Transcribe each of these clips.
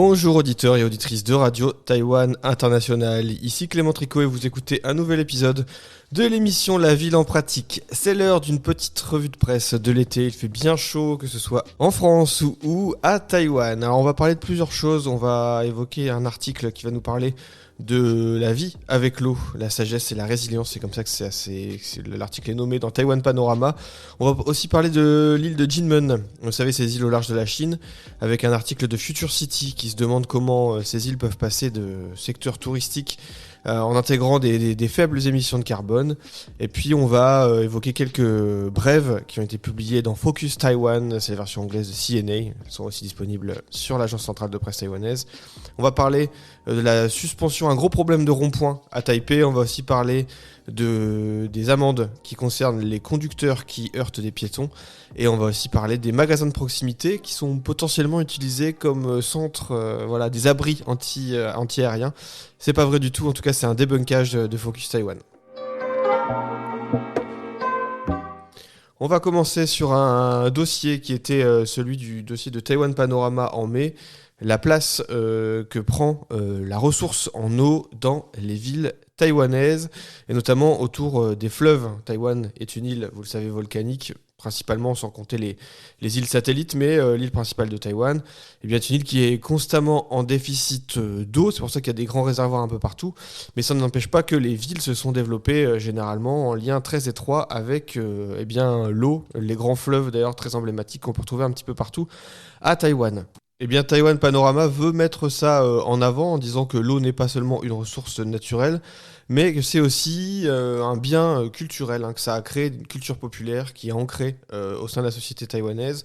Bonjour auditeurs et auditrices de Radio Taïwan International, ici Clément Tricot et vous écoutez un nouvel épisode de l'émission La Ville en Pratique. C'est l'heure d'une petite revue de presse de l'été, il fait bien chaud que ce soit en France ou à Taïwan. Alors on va parler de plusieurs choses, on va évoquer un article qui va nous parler de la vie avec l'eau, la sagesse et la résilience, c'est comme ça que l'article est nommé dans Taïwan Panorama. On va aussi parler de l'île de Jinmen, vous savez ces îles au large de la Chine, avec un article de Future City qui se demande comment ces îles peuvent passer de secteur touristique en intégrant des faibles émissions de carbone. Et puis on va évoquer quelques brèves qui ont été publiées dans Focus Taiwan, c'est la version anglaise de CNA, elles sont aussi disponibles sur l'agence centrale de presse taïwanaise. On va parler de la suspension, un gros problème de rond-point à Taipei. On va aussi parler des amendes qui concernent les conducteurs qui heurtent des piétons. Et on va aussi parler des magasins de proximité qui sont potentiellement utilisés comme centre, des abris anti-aériens. C'est pas vrai du tout, en tout cas c'est un débunkage de Focus Taiwan. On va commencer sur un dossier qui était celui du dossier de Taïwan Panorama en mai. La place que prend la ressource en eau dans les villes taïwanaises, et notamment autour des fleuves. Taïwan est une île, vous le savez, volcanique, principalement sans compter les îles satellites, mais l'île principale de Taïwan est une île qui est constamment en déficit d'eau, c'est pour ça qu'il y a des grands réservoirs un peu partout, mais ça n'empêche pas que les villes se sont développées généralement en lien très étroit avec l'eau, les grands fleuves d'ailleurs très emblématiques qu'on peut retrouver un petit peu partout à Taïwan. Taïwan Panorama veut mettre ça en avant en disant que l'eau n'est pas seulement une ressource naturelle, mais que c'est aussi un bien culturel, que ça a créé une culture populaire qui est ancrée au sein de la société taïwanaise,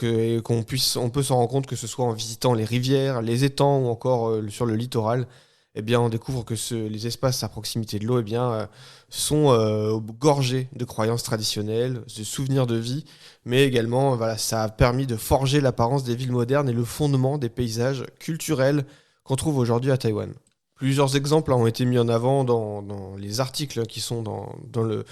on peut s'en rendre compte que ce soit en visitant les rivières, les étangs ou encore sur le littoral. On découvre que les espaces à proximité de l'eau sont gorgés de croyances traditionnelles, de souvenirs de vie, mais également ça a permis de forger l'apparence des villes modernes et le fondement des paysages culturels qu'on trouve aujourd'hui à Taïwan. Plusieurs exemples ont été mis en avant dans les articles qui sont dans le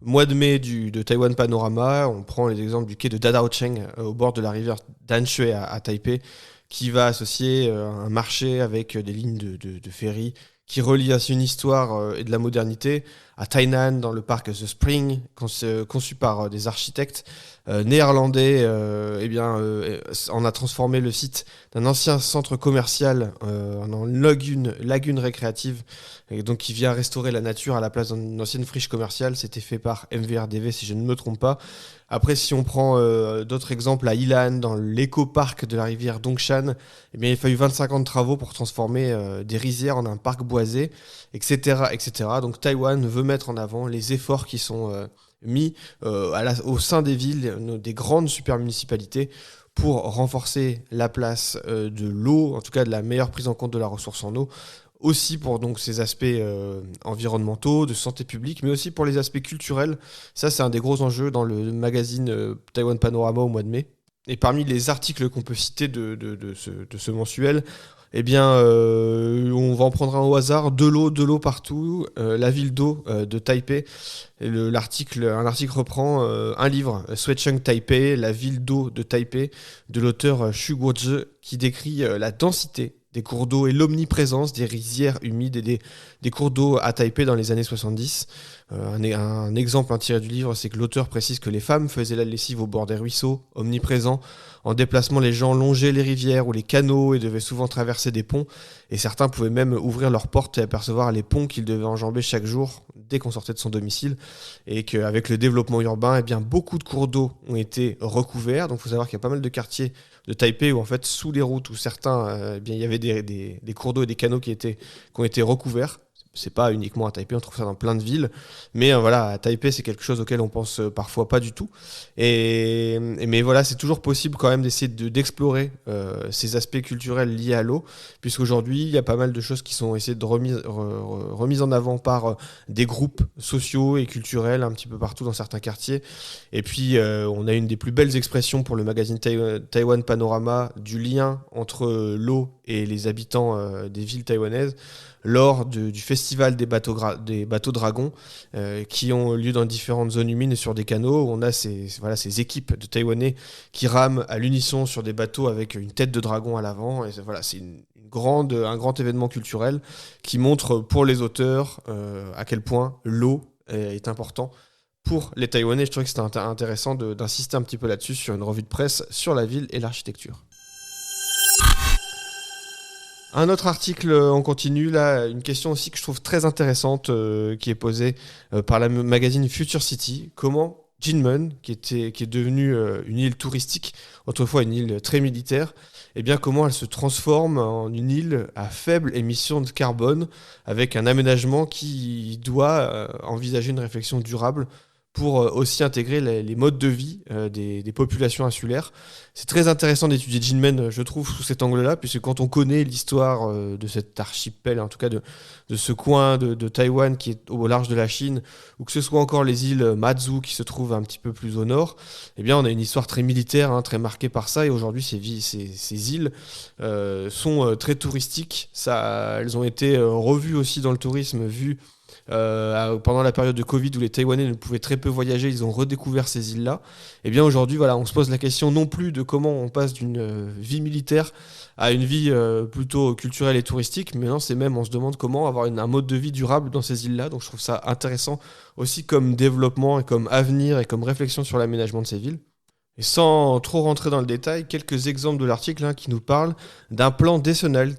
mois de mai de Taïwan Panorama. On prend les exemples du quai de Dadaocheng au bord de la rivière Danshui à Taipei, qui va associer un marché avec des lignes de ferry, qui relie ainsi une histoire et de la modernité. À Tainan, dans le parc The Spring, conçu par des architectes néerlandais, on a transformé le site d'un ancien centre commercial en lagune récréative, et donc qui vient restaurer la nature à la place d'une ancienne friche commerciale. C'était fait par MVRDV, si je ne me trompe pas. Après, si on prend d'autres exemples, à Ilan, dans l'éco-parc de la rivière Dongshan, il a fallu 25 ans de travaux pour transformer des rizières en un parc boisé, etc., etc. Donc Taïwan veut mettre en avant les efforts qui sont mis au sein des villes, des grandes super-municipalités, pour renforcer la place de l'eau, en tout cas de la meilleure prise en compte de la ressource en eau, aussi pour donc ces aspects environnementaux, de santé publique, mais aussi pour les aspects culturels. Ça, c'est un des gros enjeux dans le magazine Taïwan Panorama au mois de mai. Et parmi les articles qu'on peut citer de ce mensuel, on va en prendre un au hasard. De l'eau partout, la ville d'eau de Taipei. Un article reprend un livre, Shuecheng Taipei, la ville d'eau de Taipei, de l'auteur Xu Guozhi, qui décrit la densité des cours d'eau et l'omniprésence des rizières humides et des cours d'eau à Taipei dans les années 70. Un exemple tiré du livre, c'est que l'auteur précise que les femmes faisaient la lessive au bord des ruisseaux, omniprésents. En déplacement, les gens longeaient les rivières ou les canaux et devaient souvent traverser des ponts. Et certains pouvaient même ouvrir leurs portes et apercevoir les ponts qu'ils devaient enjamber chaque jour dès qu'on sortait de son domicile. Et qu'avec le développement urbain, beaucoup de cours d'eau ont été recouverts. Donc il faut savoir qu'il y a pas mal de quartiers de Taipei où en fait sous les routes, où certains, il y avait des cours d'eau et des canaux qui ont été recouverts. C'est pas uniquement à Taipei, on trouve ça dans plein de villes, mais à Taipei c'est quelque chose auquel on pense parfois pas du tout, mais c'est toujours possible quand même d'essayer d'explorer ces aspects culturels liés à l'eau, puisqu'aujourd'hui il y a pas mal de choses qui sont essayées de remises en avant par des groupes sociaux et culturels un petit peu partout dans certains quartiers. Et puis on a une des plus belles expressions pour le magazine Taïwan Panorama du lien entre l'eau et les habitants des villes taïwanaises lors du festival des bateaux dragons qui ont lieu dans différentes zones humides et sur des canaux où on a ces équipes de Taïwanais qui rament à l'unisson sur des bateaux avec une tête de dragon à l'avant. Et voilà, c'est un grand événement culturel qui montre pour les auteurs à quel point l'eau est important pour les Taïwanais. Je trouvais que c'était intéressant d'insister un petit peu là-dessus sur une revue de presse sur la ville et l'architecture. Un autre article en continu, là, une question aussi que je trouve très intéressante qui est posée par la magazine Future City. Comment Jinmen, qui est devenue une île touristique, autrefois une île très militaire, eh bien comment elle se transforme en une île à faible émission de carbone avec un aménagement qui doit envisager une réflexion durable pour aussi intégrer les modes de vie des populations insulaires. C'est très intéressant d'étudier Jinmen, je trouve, sous cet angle-là, puisque quand on connaît l'histoire de cet archipel, en tout cas de ce coin de Taïwan qui est au large de la Chine, ou que ce soit encore les îles Matsu qui se trouvent un petit peu plus au nord, eh bien on a une histoire très militaire, très marquée par ça, et aujourd'hui ces îles sont très touristiques. Elles ont été revues aussi dans le tourisme, vues pendant la période de Covid où les Taïwanais ne pouvaient très peu voyager, ils ont redécouvert ces îles-là. Et bien aujourd'hui, voilà, on se pose la question non plus de comment on passe d'une vie militaire à une vie plutôt culturelle et touristique, mais non, on se demande comment avoir un mode de vie durable dans ces îles-là. Donc je trouve ça intéressant aussi comme développement et comme avenir et comme réflexion sur l'aménagement de ces villes. Et sans trop rentrer dans le détail, quelques exemples de l'article qui nous parlent d'un plan décennal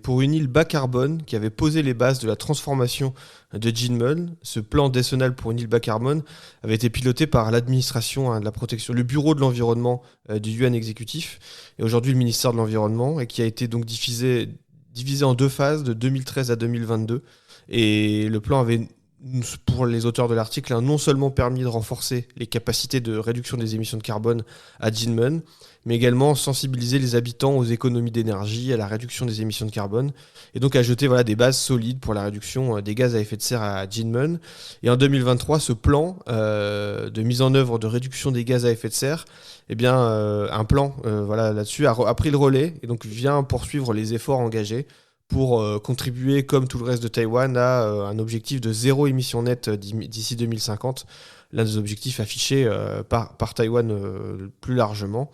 pour une île bas carbone qui avait posé les bases de la transformation de Jinmen. Ce plan décennal pour une île bas carbone avait été piloté par l'administration de la protection, le bureau de l'environnement du Yuan exécutif, et aujourd'hui le ministère de l'Environnement, et qui a été donc divisé en 2 phases, de 2013 à 2022. Et le plan avait, pour les auteurs de l'article, non seulement permis de renforcer les capacités de réduction des émissions de carbone à Jinmen, mais également sensibiliser les habitants aux économies d'énergie, à la réduction des émissions de carbone, et donc à jeter des bases solides pour la réduction des gaz à effet de serre à Jinmen. Et en 2023, ce plan de mise en œuvre de réduction des gaz à effet de serre, un plan là-dessus a pris le relais et donc vient poursuivre les efforts engagés pour contribuer, comme tout le reste de Taïwan, à un objectif de zéro émission nette d'ici 2050, l'un des objectifs affichés par Taïwan plus largement.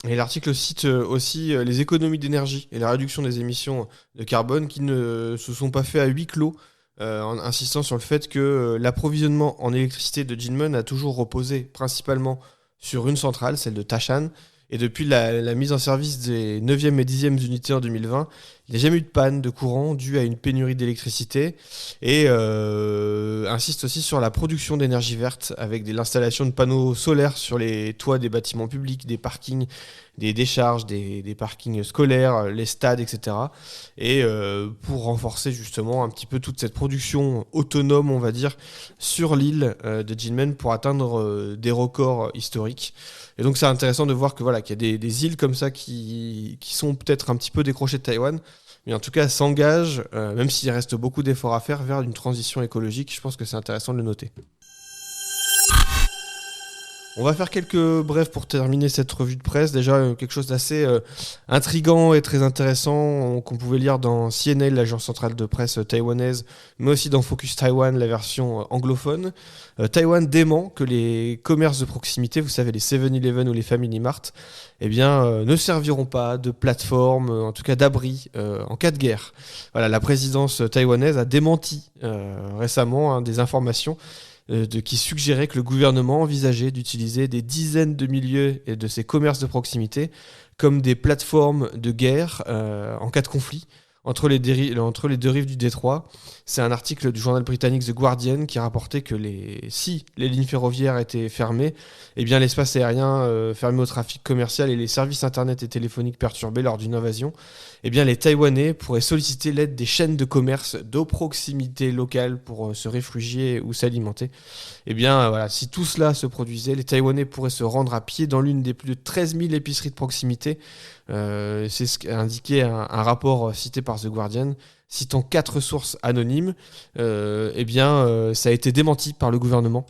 Et l'article cite aussi les économies d'énergie et la réduction des émissions de carbone qui ne se sont pas faits à huis clos, en insistant sur le fait que l'approvisionnement en électricité de Jinmen a toujours reposé principalement sur une centrale, celle de Tashan. Et depuis la mise en service des 9e et 10e unités en 2020, il n'y a jamais eu de panne de courant due à une pénurie d'électricité. Et insiste aussi sur la production d'énergie verte avec l'installation de panneaux solaires sur les toits des bâtiments publics, des parkings, des décharges, des parkings scolaires, les stades, etc. Et pour renforcer justement un petit peu toute cette production autonome, on va dire, sur l'île de Jinmen pour atteindre des records historiques. Et donc c'est intéressant de voir qu'il y a des îles comme ça qui sont peut-être un petit peu décrochées de Taïwan, mais en tout cas s'engagent, même s'il reste beaucoup d'efforts à faire, vers une transition écologique. Je pense que c'est intéressant de le noter. On va faire quelques brefs pour terminer cette revue de presse. Déjà, quelque chose d'assez intriguant et très intéressant qu'on pouvait lire dans CNA, l'agence centrale de presse taïwanaise, mais aussi dans Focus Taiwan, la version anglophone. Taïwan dément que les commerces de proximité, vous savez, les 7-Eleven ou les Family Mart, ne serviront pas de plateforme, en tout cas d'abri, en cas de guerre. Voilà, la présidence taïwanaise a démenti récemment des informations qui suggérait que le gouvernement envisageait d'utiliser des dizaines de milliers de ces commerces de proximité comme des plateformes de guerre en cas de conflit entre les deux rives du détroit. C'est un article du journal britannique The Guardian qui rapportait que si les lignes ferroviaires étaient fermées, l'espace aérien fermé au trafic commercial et les services internet et téléphoniques perturbés lors d'une invasion, les Taïwanais pourraient solliciter l'aide des chaînes de commerce de proximité locale pour se réfugier ou s'alimenter. Si tout cela se produisait, les Taïwanais pourraient se rendre à pied dans l'une des plus de 13 000 épiceries de proximité. C'est ce qu'a indiqué un rapport cité par The Guardian, citant 4 sources anonymes. Ça a été démenti par le gouvernement.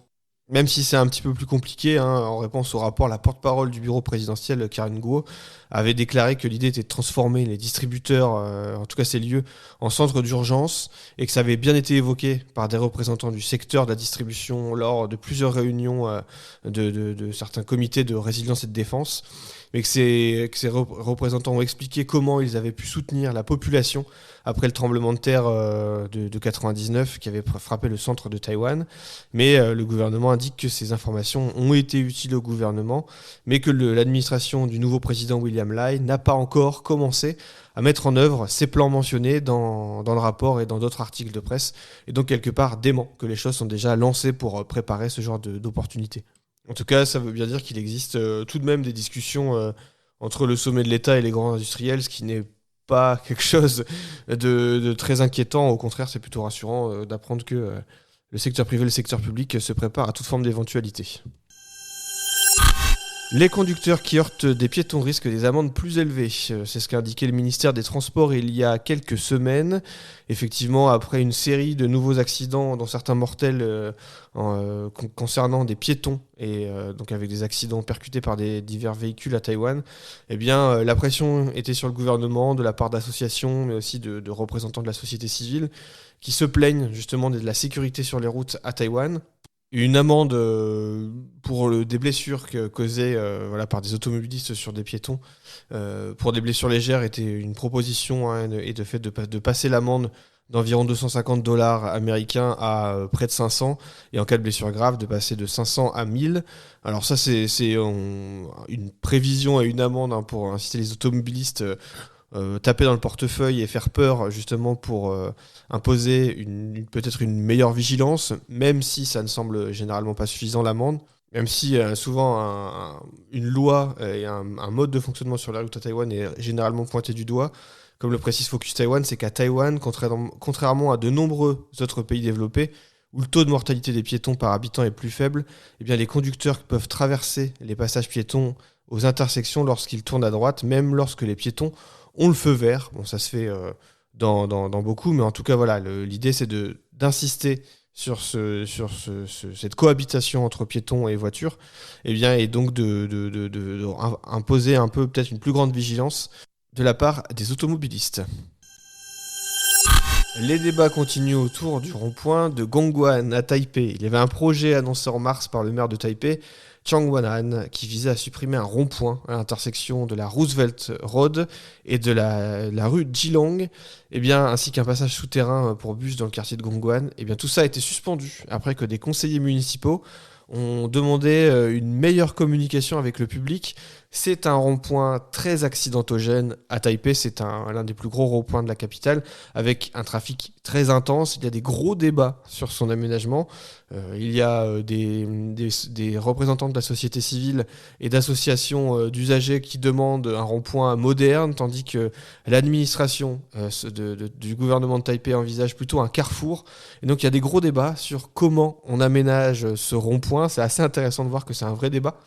Même si c'est un petit peu plus compliqué, en réponse au rapport, la porte-parole du bureau présidentiel, Karen Guo, avait déclaré que l'idée était de transformer les distributeurs, en tout cas ces lieux, en centres d'urgence, et que ça avait bien été évoqué par des représentants du secteur de la distribution lors de plusieurs réunions de certains comités de résilience et de défense, mais que ces représentants ont expliqué comment ils avaient pu soutenir la population après le tremblement de terre de 99 qui avait frappé le centre de Taïwan. Mais le gouvernement indique que ces informations ont été utiles au gouvernement, mais que l'administration du nouveau président William Lai n'a pas encore commencé à mettre en œuvre ces plans mentionnés dans le rapport et dans d'autres articles de presse, et donc quelque part dément que les choses sont déjà lancées pour préparer ce genre d'opportunités. En tout cas, ça veut bien dire qu'il existe tout de même des discussions entre le sommet de l'État et les grands industriels, ce qui n'est pas quelque chose de très inquiétant. Au contraire, c'est plutôt rassurant d'apprendre que le secteur privé et le secteur public se préparent à toute forme d'éventualité. Les conducteurs qui heurtent des piétons risquent des amendes plus élevées. C'est ce qu'a indiqué le ministère des Transports il y a quelques semaines. Effectivement, après une série de nouveaux accidents, dont certains mortels concernant des piétons, et donc avec des accidents percutés par des divers véhicules à Taïwan, eh bien, la pression était sur le gouvernement de la part d'associations, mais aussi de représentants de la société civile, qui se plaignent justement de la sécurité sur les routes à Taïwan. Une amende pour des blessures causées par des automobilistes sur des piétons pour des blessures légères était une proposition, et de fait de passer l'amende d'environ $250 américains à près de 500, et en cas de blessure grave de passer de 500 à 1000. Alors ça c'est une prévision et une amende pour inciter les automobilistes taper dans le portefeuille et faire peur justement pour imposer peut-être une meilleure vigilance, même si ça ne semble généralement pas suffisant l'amende, même si souvent une loi et un mode de fonctionnement sur la route à Taïwan est généralement pointé du doigt. Comme le précise Focus Taïwan, c'est qu'à Taïwan, contrairement à de nombreux autres pays développés, où le taux de mortalité des piétons par habitant est plus faible, eh bien les conducteurs peuvent traverser les passages piétons aux intersections lorsqu'ils tournent à droite, même lorsque les piétons ont le feu vert. Bon, ça se fait dans beaucoup, mais en tout cas, voilà, l'idée, c'est d'insister sur cette cohabitation entre piétons et voitures, et donc imposer un peu, peut-être une plus grande vigilance de la part des automobilistes. Les débats continuent autour du rond-point de Gongguan à Taipei. Il y avait un projet annoncé en mars par le maire de Taipei, Chang Wan-han, qui visait à supprimer un rond-point à l'intersection de la Roosevelt Road et de la rue Jilong, ainsi qu'un passage souterrain pour bus dans le quartier de Gongguan. Tout ça a été suspendu après que des conseillers municipaux ont demandé une meilleure communication avec le public. C'est un rond-point très accidentogène à Taipei, c'est l'un des plus gros ronds-points de la capitale, avec un trafic très intense. Il y a des gros débats sur son aménagement. Il y a des représentants de la société civile et d'associations d'usagers qui demandent un rond-point moderne, tandis que l'administration du gouvernement de Taipei envisage plutôt un carrefour. Et donc il y a des gros débats sur comment on aménage ce rond-point. C'est assez intéressant de voir que c'est un vrai débat.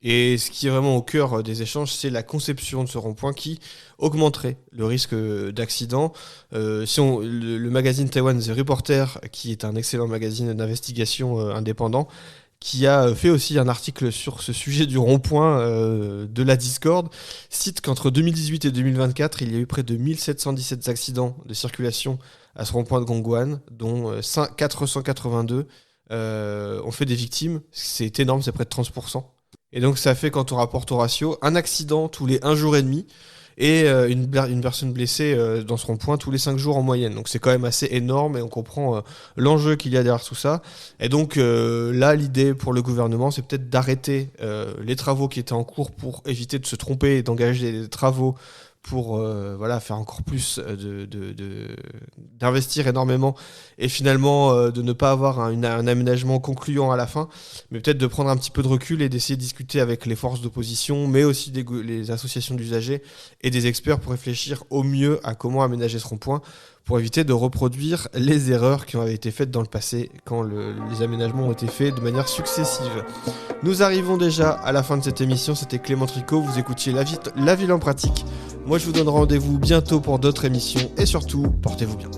Et ce qui est vraiment au cœur des échanges, c'est la conception de ce rond-point qui augmenterait le risque d'accident. Le magazine Taiwan The Reporter, qui est un excellent magazine d'investigation indépendant, qui a fait aussi un article sur ce sujet du rond-point de la Discord, cite qu'entre 2018 et 2024, il y a eu près de 1717 accidents de circulation à ce rond-point de Gongguan, dont 482 ont fait des victimes. C'est énorme, c'est près de 30%. Et donc ça fait, quand on rapporte au ratio, un accident tous les 1 jour et demi et une personne blessée dans ce rond-point tous les 5 jours en moyenne. Donc c'est quand même assez énorme et on comprend l'enjeu qu'il y a derrière tout ça. Et donc là, l'idée pour le gouvernement, c'est peut-être d'arrêter les travaux qui étaient en cours pour éviter de se tromper et d'engager des travaux pour faire encore plus, d'investir énormément et finalement de ne pas avoir un aménagement concluant à la fin, mais peut-être de prendre un petit peu de recul et d'essayer de discuter avec les forces d'opposition, mais aussi les associations d'usagers et des experts pour réfléchir au mieux à comment aménager ce rond-point pour éviter de reproduire les erreurs qui ont été faites dans le passé quand les aménagements ont été faits de manière successive. Nous arrivons déjà à la fin de cette émission. C'était Clément Tricot, vous écoutiez La Ville en pratique. Moi je vous donne rendez-vous bientôt pour d'autres émissions et surtout, portez-vous bien.